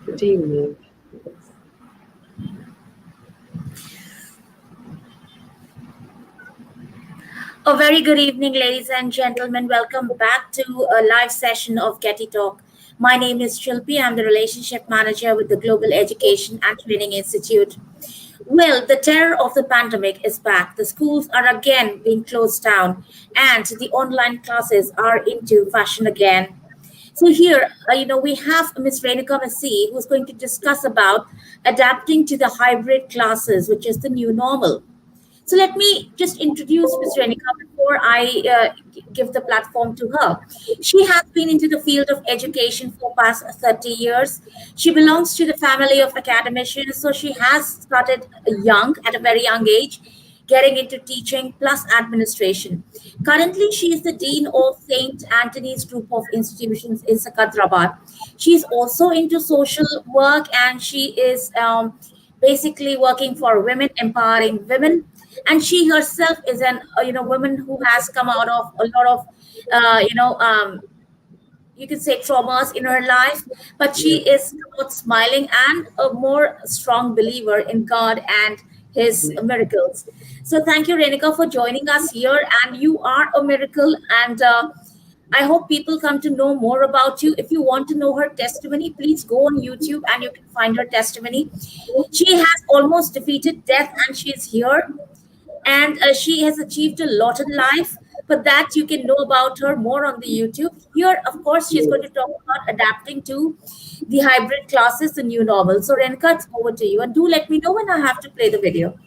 Good evening. A very good evening, ladies and gentlemen. Welcome back to a live session of GETI Talk. My name is Shilpi. I'm the Relationship Manager with the Global Education and Training Institute. Well, the terror of the pandemic is back. The schools are again being closed down, and the online classes are into fashion again. So here, we have Miss Renuka Masih, who's going to discuss about adapting to the hybrid classes, which is the new normal. So let me just introduce Ms. Renika before I give the platform to her. She has been into the field of education for past 30 years. She belongs to the family of academicians, so she has started young, at a very young age, getting into teaching plus administration. Currently, she is the Dean of St. Anthony's Group of Institutions in Secunderabad. She is also into social work and she is basically working for women, empowering women, and she herself is an woman who has come out of a lot of uh, you know um, you could say traumas in her life, but Yes. she is both smiling and a more strong believer in God and his Yes. miracles. So thank you, Renika, for joining us here, and you are a miracle. And I hope people come to know more about you. If you want to know her testimony, please go on YouTube and you can find her testimony. She has almost defeated death and she is here, and she has achieved a lot in life, but that you can know about her more on the YouTube. Here, of course, she's going Yes. to talk about adapting to the hybrid classes, the new normal. So Renka, it's over to you, and do let me know when I have to play the video.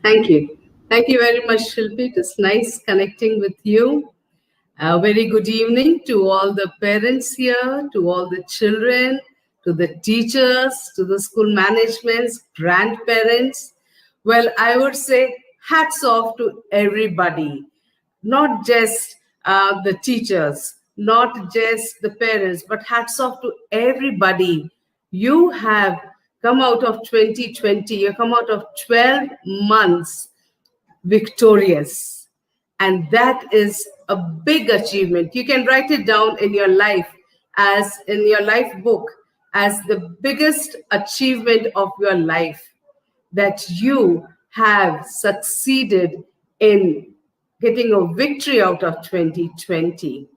Thank you. Thank you very much, Shilpi. It is nice connecting with you. A very good evening to all the parents here, to all the children, to the teachers, to the school managements, grandparents. Well, I would say hats off to everybody, not just the teachers, not just the parents, but hats off to everybody. You have come out of 2020, you come out of 12 months victorious. And that is a big achievement. You can write it down in your life, as in your life book, as the biggest achievement of your life, that you have succeeded in getting a victory out of 2020.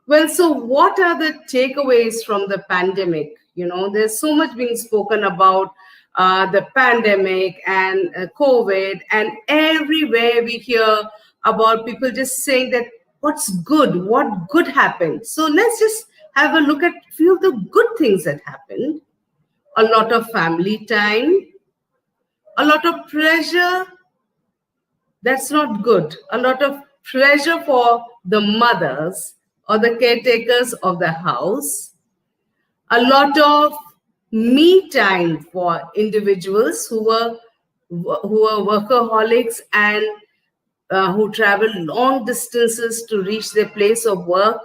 Well, so what are the takeaways from the pandemic? There's so much being spoken about the pandemic and COVID, and everywhere we hear about people just saying that what's good, what good happened. So let's just have a look at a few of the good things that happened. A lot of family time, a lot of pressure. That's not good. A lot of pressure for the mothers or the caretakers of the house, a lot of me time for individuals who were workaholics and who travel long distances to reach their place of work,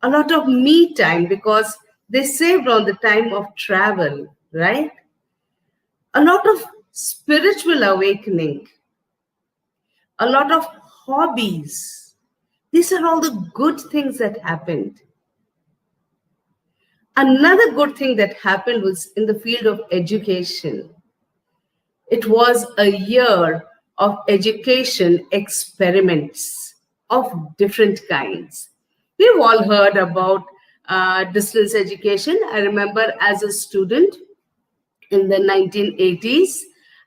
a lot of me time because they saved on the time of travel, right? A lot of spiritual awakening, a lot of hobbies. These are all the good things that happened. Another good thing that happened was in the field of education. It was a year of education experiments of different kinds. We've all heard about distance education. I remember as a student in the 1980s,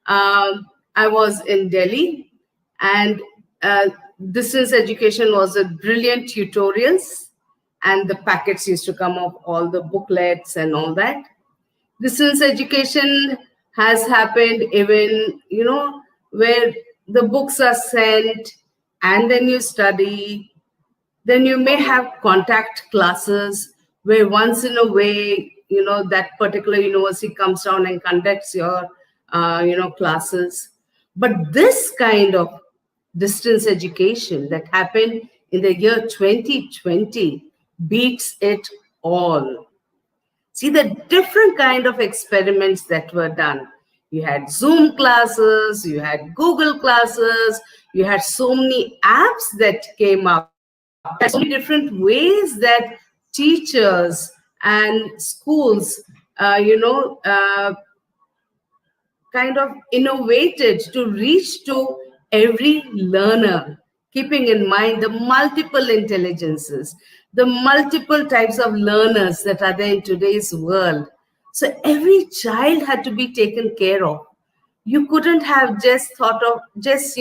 I was in Delhi, and distance education was a brilliant tutorials, and the packets used to come up, all the booklets and all that. Distance education has happened even, where the books are sent and then you study. Then you may have contact classes where once in a way, that particular university comes down and conducts your, classes. But this kind of distance education that happened in the year 2020 beats it all. See the different kind of experiments that were done. You had Zoom classes, you had Google classes, you had so many apps that came up. So many different ways that teachers and schools you know, kind of innovated to reach to every learner, keeping in mind the multiple intelligences, the multiple types of learners that are there in today's world. So every child had to be taken care of. You couldn't have just thought of just,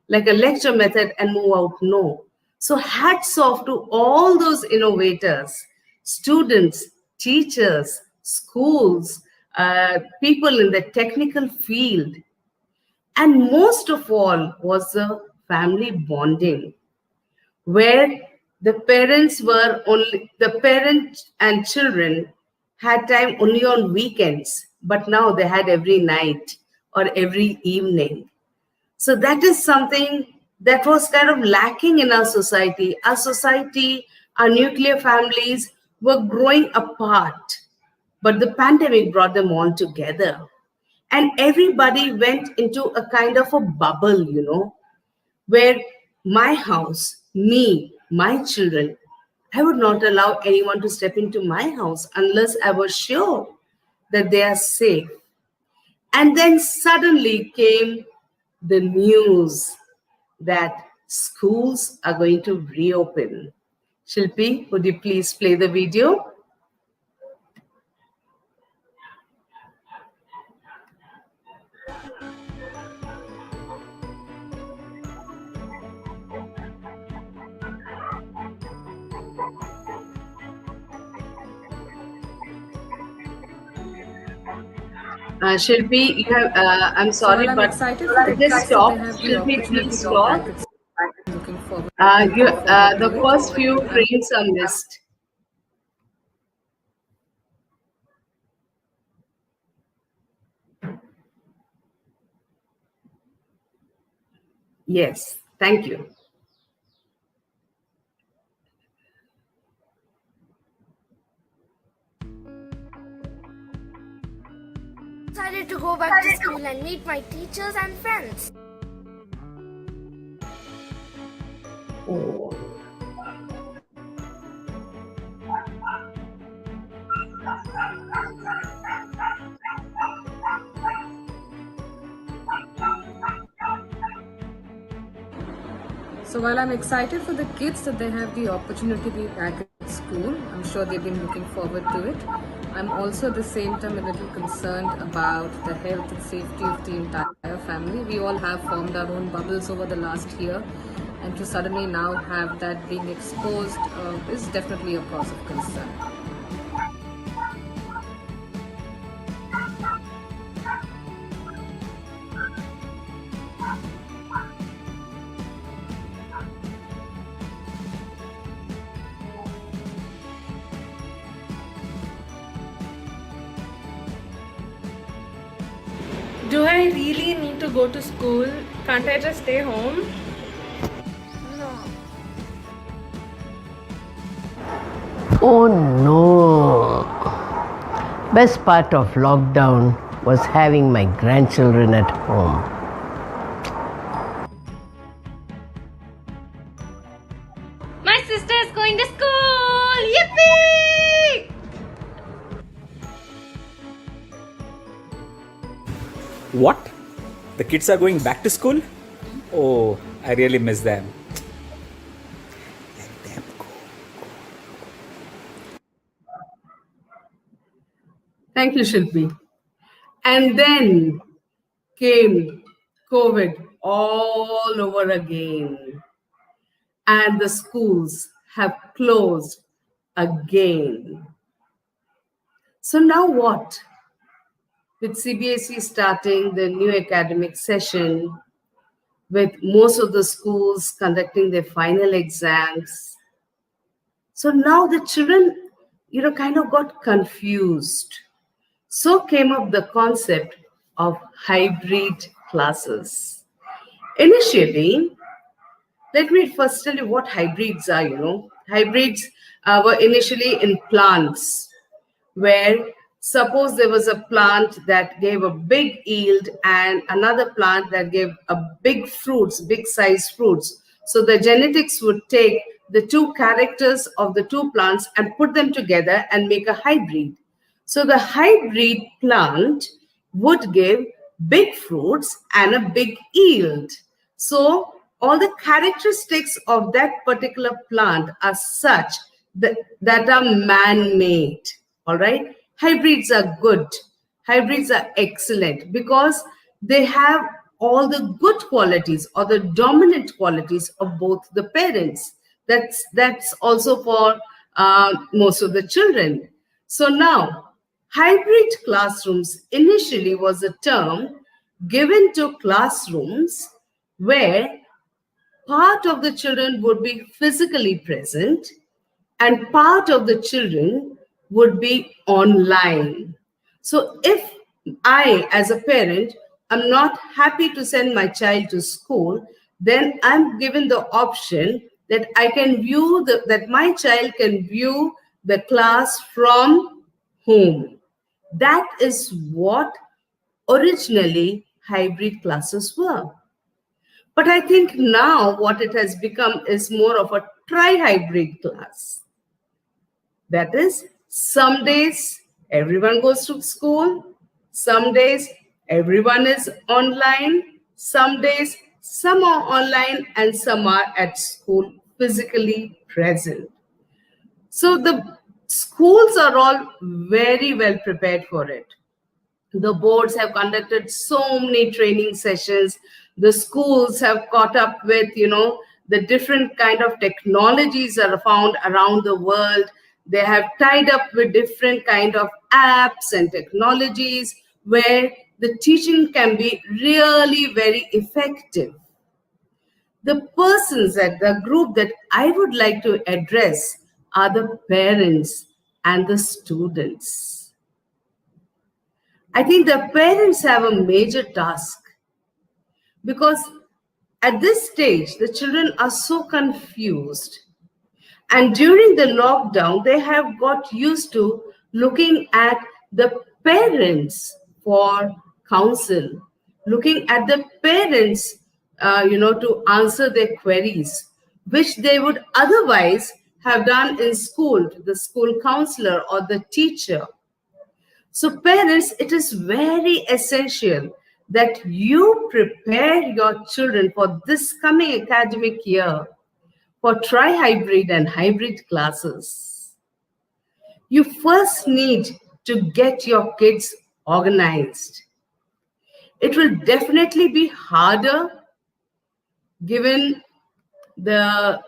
like a lecture method and move out. No. So hats off to all those innovators, students, teachers, schools, people in the technical field. And most of all was the family bonding, where the parent and children had time only on weekends, but now they had every night or every evening. So that is something that was kind of lacking in our society. Our society, our nuclear families were growing apart, but the pandemic brought them all together. And everybody went into a kind of a bubble, where my house, me, my children, I would not allow anyone to step into my house unless I was sure that they are safe. And then suddenly came the news that schools are going to reopen. Shilpi, would you please play the video? Shilpi, you have, I'm So while sorry, I'm but excited for the just kids stop. that they have the Shilpi, opportunity please to go stop. back at school, I'm looking forward The to first it. few frames are missed. Yes, thank you. Decided to go back to school and meet my teachers and friends. Oh. So while I'm excited for the kids that they have the opportunity to be back at school, I'm sure they've been looking forward to it. I'm also at the same time a little concerned about the health and safety of the entire family. We all have formed our own bubbles over the last year, and to suddenly now have that being exposed is definitely a cause of concern. Do I really need to go to school? Can't I just stay home? No. Oh no! Best part of lockdown was having my grandchildren at home. My sister is going to school! Yippee! What? The kids are going back to school? Oh, I really miss them. Let them go. Thank you, Shilpi. And then came COVID all over again. And the schools have closed again. So now what? With CBSE starting the new academic session, with most of the schools conducting their final exams. So now the children, kind of got confused. So came up the concept of hybrid classes. Initially, let me first tell you what hybrids are. Hybrids were initially in plants, where suppose there was a plant that gave a big yield and another plant that gave a big size fruits. So the genetics would take the two characters of the two plants and put them together and make a hybrid. So the hybrid plant would give big fruits and a big yield. So all the characteristics of that particular plant are such that are man-made. All right. Hybrids are good. Hybrids are excellent because they have all the good qualities or the dominant qualities of both the parents. That's also for most of the children. So now, hybrid classrooms initially was a term given to classrooms where part of the children would be physically present and part of the children would be online. So if I, as a parent, am not happy to send my child to school, then I'm given the option that I can view that my child can view the class from home. That is what originally hybrid classes were. But I think now what it has become is more of a tri-hybrid class. That is, some days everyone goes to school, some days everyone is online, some days some are online and some are at school physically present. So the schools are all very well prepared for it. The boards have conducted so many training sessions. The schools have caught up with, the different kind of technologies that are found around the world. They have tied up with different kind of apps and technologies where the teaching can be really very effective. The persons at the group that I would like to address are the parents and the students. I think the parents have a major task because at this stage, the children are so confused. And during the lockdown, they have got used to looking at the parents for counsel, looking at the parents, to answer their queries, which they would otherwise have done in school, to the school counselor or the teacher. So parents, it is very essential that you prepare your children for this coming academic year for tri-hybrid and hybrid classes. You first need to get your kids organized. It will definitely be harder given the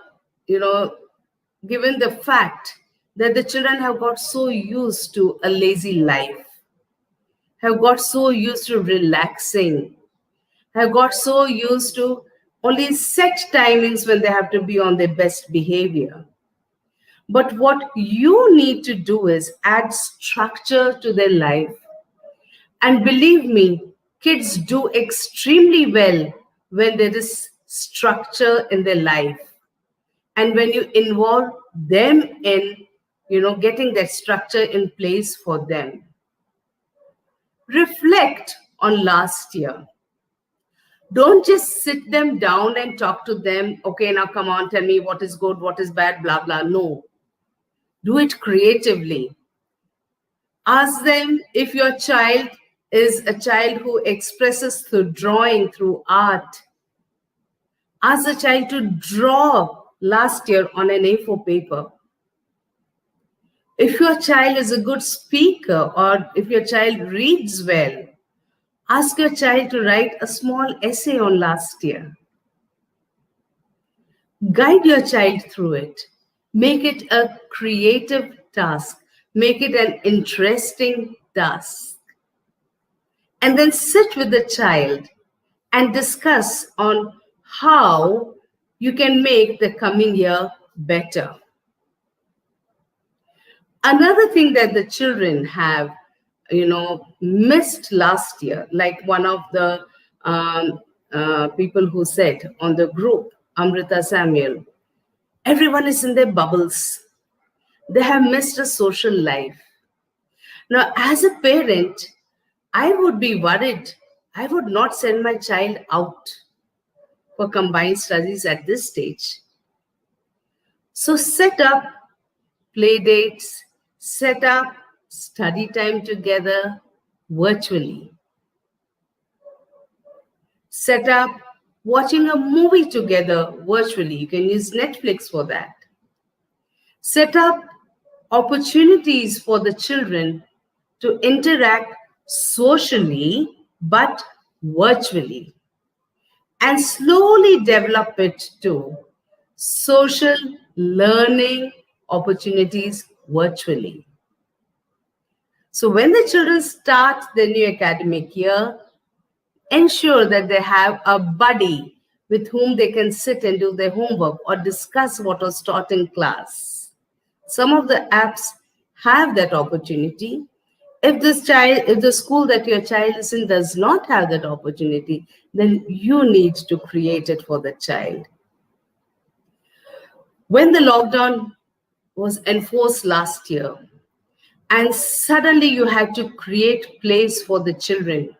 fact that the children have got so used to a lazy life, have got so used to relaxing, have got so used to only set timings when they have to be on their best behavior. But what you need to do is add structure to their life. And believe me, kids do extremely well when there is structure in their life. And when you involve them in, getting that structure in place for them. Reflect on last year. Don't just sit them down and talk to them. Okay, now come on, tell me what is good, what is bad, blah, blah. No. Do it creatively. Ask them if your child is a child who expresses through drawing, through art. Ask the child to draw last year on an A4 paper. If your child is a good speaker or if your child reads well, ask your child to write a small essay on last year. Guide your child through it. Make it a creative task. Make it an interesting task. And then sit with the child and discuss on how you can make the coming year better. Another thing that the children have, missed last year, like one of the people who said on the group, Amrita Samuel, everyone is in their bubbles. They have missed a social life. Now, as a parent, I would be worried. I would not send my child out for combined studies at this stage. So set up play dates, set up study time together virtually. Set up watching a movie together virtually. You can use Netflix for that. Set up opportunities for the children to interact socially but virtually, and slowly develop it to social learning opportunities virtually. So when the children start the new academic year, ensure that they have a buddy with whom they can sit and do their homework or discuss what was taught in class. Some of the apps have that opportunity. If the school that your child is in does not have that opportunity, then you need to create it for the child. When the lockdown was enforced last year, and suddenly you had to create place for the children,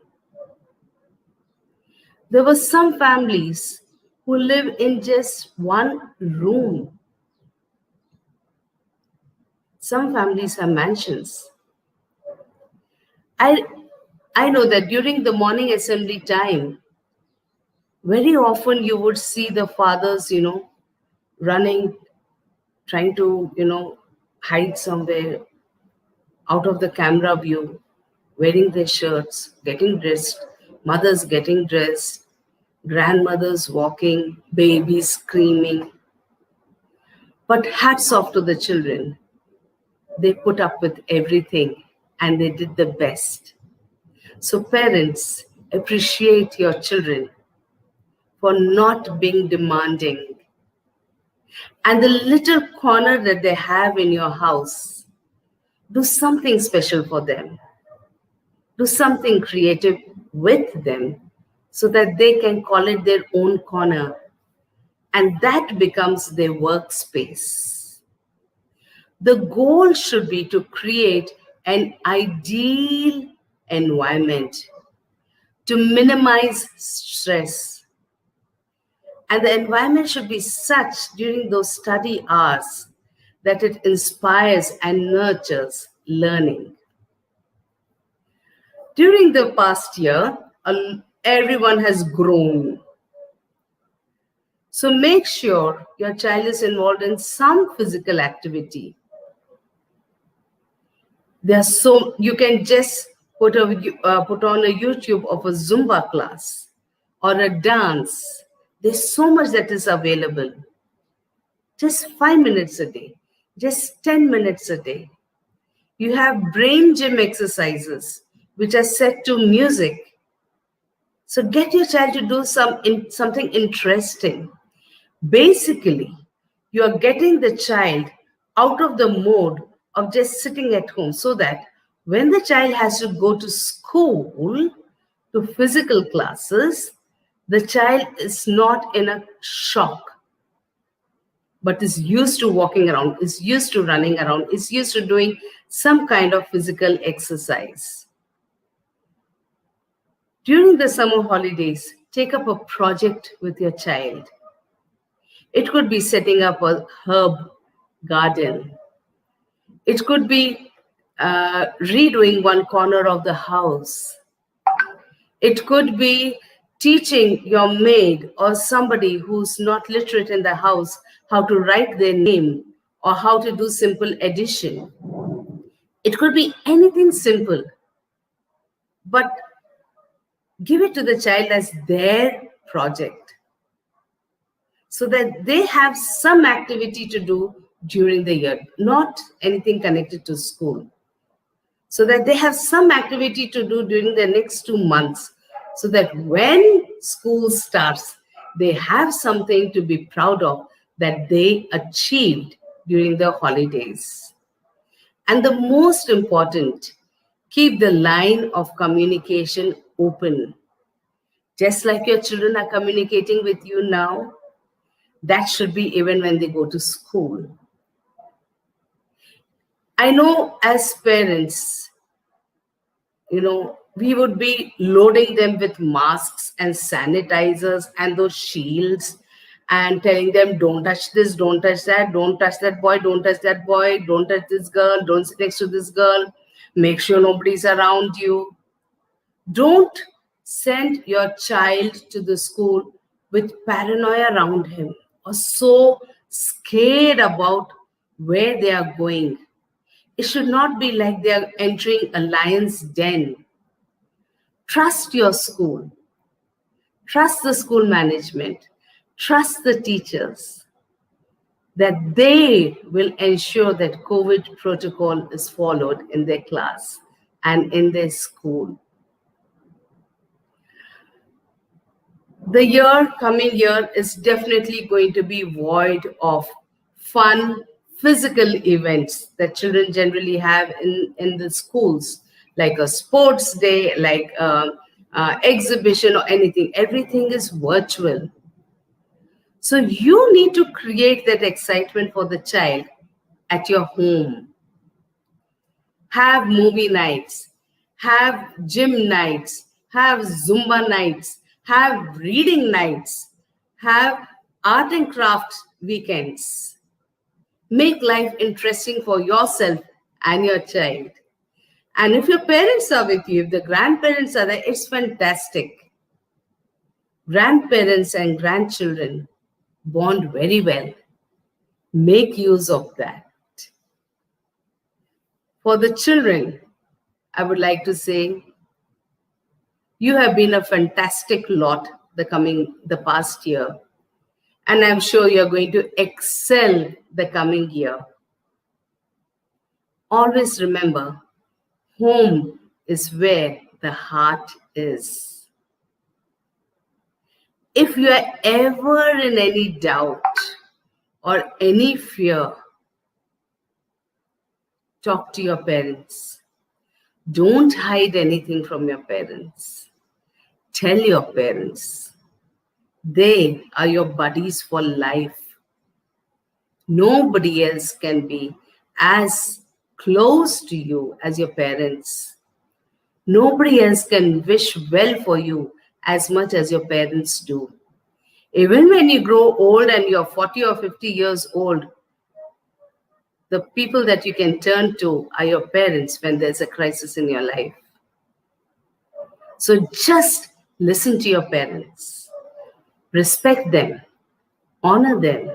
there were some families who live in just one room. Some families have mansions. I know that during the morning assembly time, very often you would see the fathers, running, trying to, hide somewhere out of the camera view, wearing their shirts, getting dressed, mothers getting dressed, grandmothers walking, babies screaming. But hats off to the children. They put up with everything and they did the best. So parents, appreciate your children for not being demanding. And the little corner that they have in your house, do something special for them. Do something creative with them so that they can call it their own corner. And that becomes their workspace. The goal should be to create an ideal environment to minimize stress. And the environment should be such during those study hours that it inspires and nurtures learning. During the past year, everyone has grown. So make sure your child is involved in some physical activity. You can just put on a YouTube of a Zumba class or a dance. There's so much that is available. Just 5 minutes a day, just 10 minutes a day. You have brain gym exercises which are set to music. So get your child to do something interesting. Basically, you are getting the child out of the mode of just sitting at home so that when the child has to go to school, to physical classes, the child is not in a shock, but is used to walking around, is used to running around, is used to doing some kind of physical exercise. During the summer holidays, take up a project with your child. It could be setting up a herb garden. It could be redoing one corner of the house. It could be teaching your maid or somebody who's not literate in the house how to write their name or how to do simple addition. It could be anything simple, but give it to the child as their project so that they have some activity to do during the year, not anything connected to school. So that they have some activity to do during the next 2 months, so that when school starts, they have something to be proud of that they achieved during the holidays. And the most important, keep the line of communication open. Just like your children are communicating with you now, that should be even when they go to school. I know as parents, we would be loading them with masks and sanitizers and those shields and telling them, don't touch this, don't touch that, don't touch that boy, don't touch that boy, don't touch this girl, don't sit next to this girl. Make sure nobody's around you. Don't send your child to the school with paranoia around him or so scared about where they are going. It should not be like they are entering a lion's den. Trust your school. Trust the school management. Trust the teachers that they will ensure that COVID protocol is followed in their class and in their school. The coming year is definitely going to be void of fun physical events that children generally have in the schools, like a sports day, like exhibition or anything. Everything is virtual. So you need to create that excitement for the child at your home. Have movie nights, have gym nights, have Zumba nights, have reading nights, have art and craft weekends. Make life interesting for yourself and your child. And if your parents are with you, if the grandparents are there, it's fantastic. Grandparents and grandchildren bond very well. Make use of that. For the children, I would like to say, you have been a fantastic lot the past year. And I'm sure you're going to excel the coming year. Always remember, home is where the heart is. If you are ever in any doubt or any fear, talk to your parents. Don't hide anything from your parents. Tell your parents. They are your buddies for life. Nobody else can be as close to you as your parents. Nobody else can wish well for you as much as your parents do. Even when you grow old and you're 40 or 50 years old, the people that you can turn to are your parents when there's a crisis in your life. So just listen to your parents. Respect them. Honor them.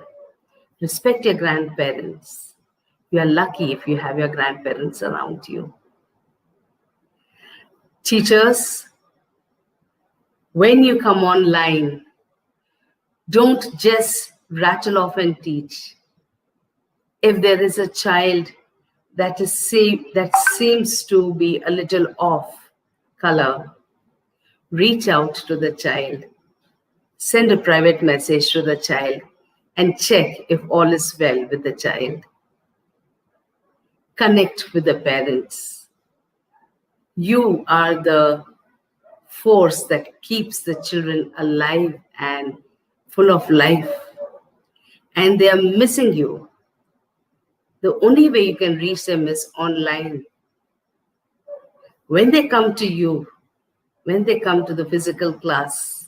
Respect your grandparents. You are lucky if you have your grandparents around you. Teachers, when you come online, don't just rattle off and teach. If there is a child that seems to be a little off color, reach out to the child. Send a private message to the child and check if all is well with the child. Connect with the parents. You are the force that keeps the children alive and full of life. And they are missing you. The only way you can reach them is online. When they come to you, when they come to the physical class,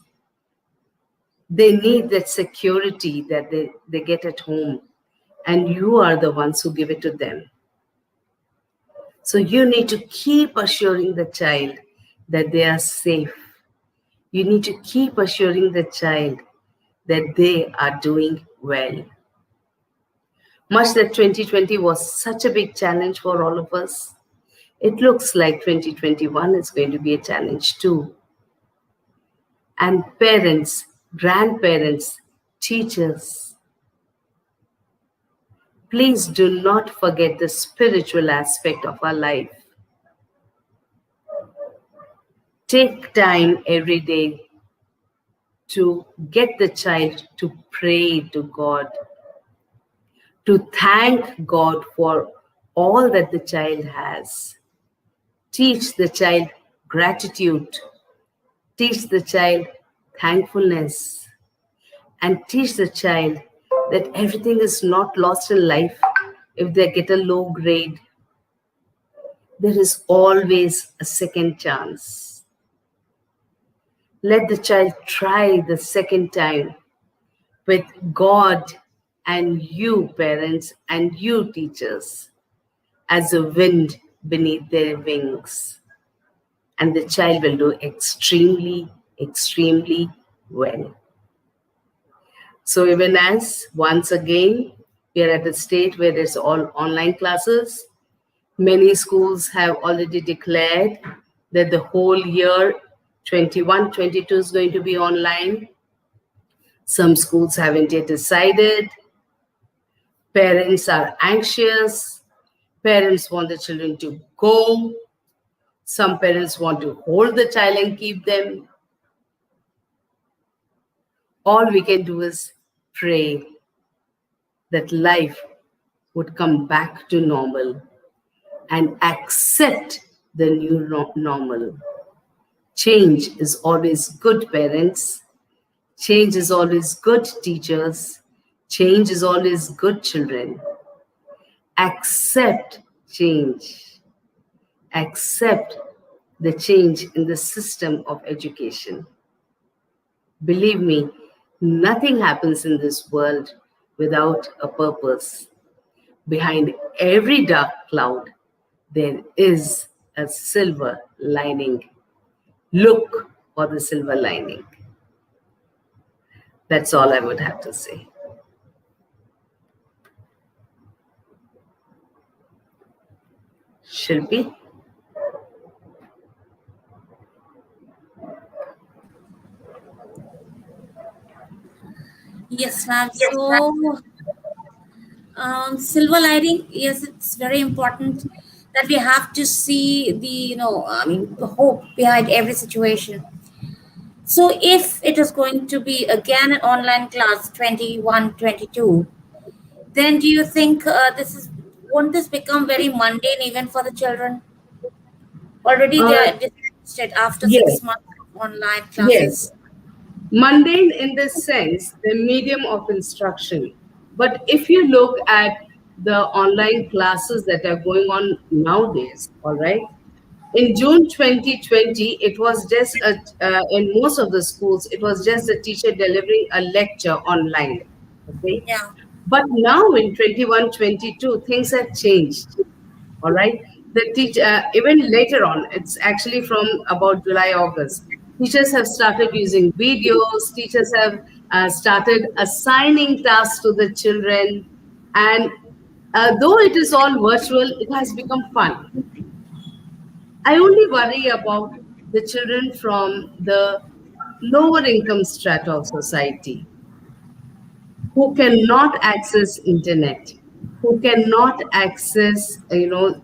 they need that security that they get at home. And you are the ones who give it to them. So you need to keep assuring the child that they are safe. You need to keep assuring the child that they are doing well. Much that 2020 was such a big challenge for all of us, it looks like 2021 is going to be a challenge too. And parents, grandparents, teachers, please do not forget the spiritual aspect of our life. Take time every day to get the child to pray to God, to thank God for all that the child has. Teach the child gratitude. Teach the child thankfulness. And teach the child that everything is not lost in life if they get a low grade. There is always a second chance. Let the child try the second time with God and you parents and you teachers as a wind beneath their wings, and the child will do extremely, extremely well. So even as once again, we are at a state where it's all online classes. Many schools have already declared that the whole year 21-22 is going to be online. Some schools haven't yet decided. Parents are anxious. Parents want the children to go. Some parents want to hold the child and keep them. All we can do is pray that life would come back to normal and accept the new normal. Change is always good, parents. Change is always good, teachers. Change is always good, children. Accept change. Accept the change in the system of education. Believe me, nothing happens in this world without a purpose. Behind every dark cloud, there is a silver lining. Look for the silver lining. That's all I would have to say. Shilpi? Yes, ma'am. So, silver lining, yes, it's very important that we have to see the hope behind every situation. So, if it is going to be again an online class 21-22, then do you think won't this become very mundane even for the children? Already they are distracted after Yes. 6 months of online Yes. classes. Mundane in the sense, the medium of instruction. But if you look at the online classes that are going on nowadays, all right, in June 2020, it was just in most of the schools, it was just a teacher delivering a lecture online. Okay. Yeah. But now in 21-22, things have changed. All right. The teacher, even later on, it's actually from about July, August. Teachers have started using videos. Teachers have started assigning tasks to the children. And though it is all virtual, it has become fun. I only worry about the children from the lower income strata of society who cannot access internet, who cannot access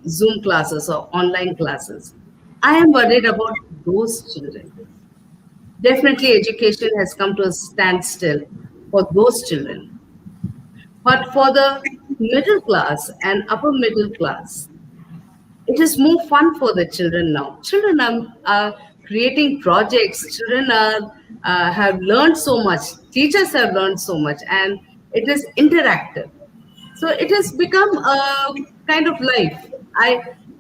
Zoom classes or online classes. I am worried about those children. Definitely education has come to a standstill for those children. But for the middle class and upper middle class, it is more fun for the children now. Children are creating projects. Children have learned so much. Teachers have learned so much, and it is interactive. So it has become a kind of life.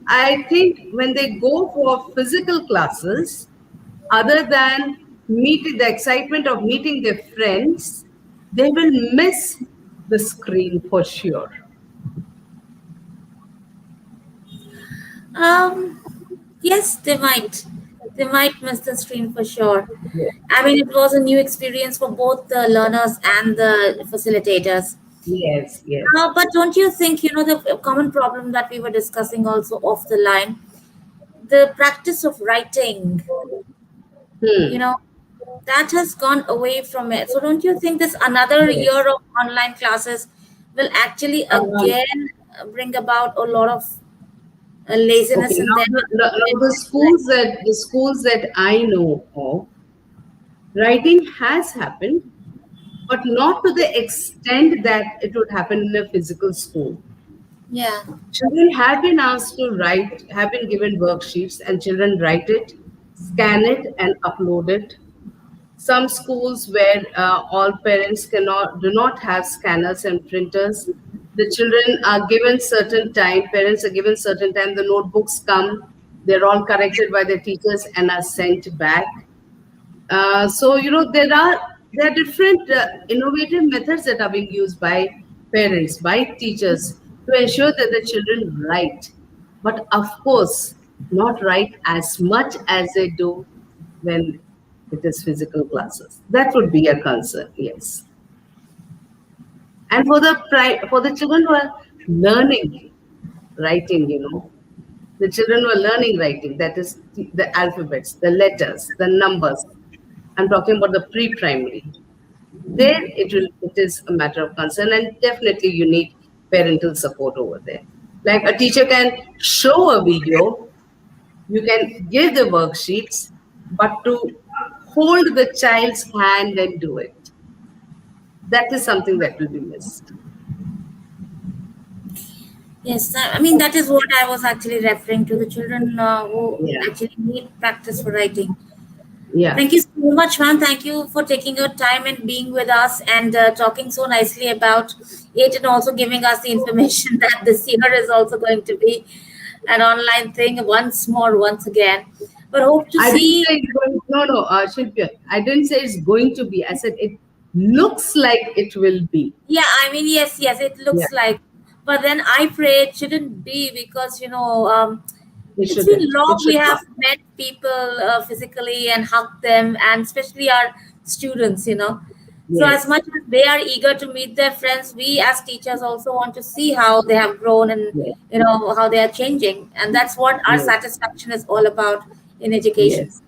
I think when they go for physical classes, other than meeting the excitement of meeting their friends, they will miss the screen for sure. Yes, they might. They might miss the screen for sure. Yeah. I mean, it was a new experience for both the learners and the facilitators. Yes, yes. But don't you think, the common problem that we were discussing also off the line, the practice of writing, that has gone away from it. So don't you think this another Yes. year of online classes will actually again bring about a lot of laziness Okay, in now, them? now the schools that I know of, writing has happened, but not to the extent that it would happen in a physical school. Yeah. Children have been asked to write, have been given worksheets, and children write it, scan it, and upload it. Some schools where all parents do not have scanners and printers, the children are given certain time, parents are given certain time, the notebooks come, they're all corrected by the teachers and are sent back. So there are different innovative methods that are being used by parents, by teachers, to ensure that the children write. but of course, not write as much as they do when it is physical classes. That would be a concern, yes. And for the children who are learning writing, the children who are learning writing, that is the alphabets, the letters, the numbers. I'm talking about the pre-primary. There it is a matter of concern, and definitely you need parental support over there. Like a teacher can show a video, you can give the worksheets, but to hold the child's hand and do it, that is something that will be missed. Yes, I mean, that is what I was actually referring to, the children who Yeah. actually need practice for writing. Yeah. Thank you so much, ma'am. Thank you for taking your time and being with us and talking so nicely about it, and also giving us the information that this year is also going to be an online thing once again. But hope to I didn't see. say it's going. No, Shilpi, I didn't say it's going to be. I said it looks like it will be. Yeah, I mean, yes, it Yeah, looks like. But then I pray it shouldn't be, because, it it's been shouldn't. It long we should have not. met people physically and hugged them, and especially our students. So as Yes, much as they are eager to meet their friends, we as teachers also want to see how they have grown, and yes, how they are changing. And that's what our yes, satisfaction is all about in education. yes,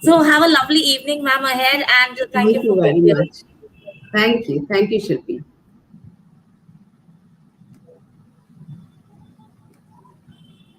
So yes. have a lovely evening, ma'am, ahead, and thank Thank you you for being very here. much. Thank you. Thank you, Shilpi.